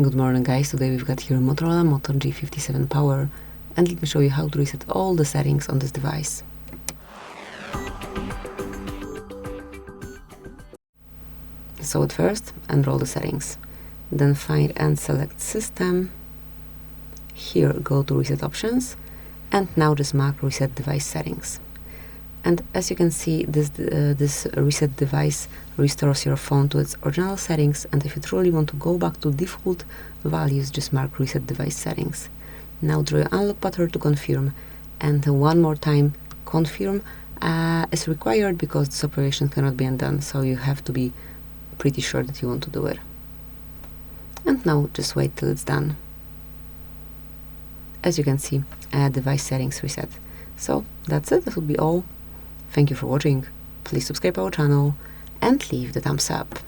Good morning guys, today we've got here Motorola Moto G57 Power, and let me show you how to reset all the settings on this device. So at first, enroll the settings, then find and select System. Here go to Reset Options, and now just mark Reset Device Settings. And as you can see, this reset device restores your phone to its original settings, and if you truly want to go back to default values, just mark reset device settings. Now draw your unlock pattern to confirm, and one more time confirm is required because this operation cannot be undone, so you have to be pretty sure that you want to do it. And now just wait till it's done. As you can see, device settings reset. So that's it, that will be all. Thank you for watching, please subscribe our channel and leave the thumbs up.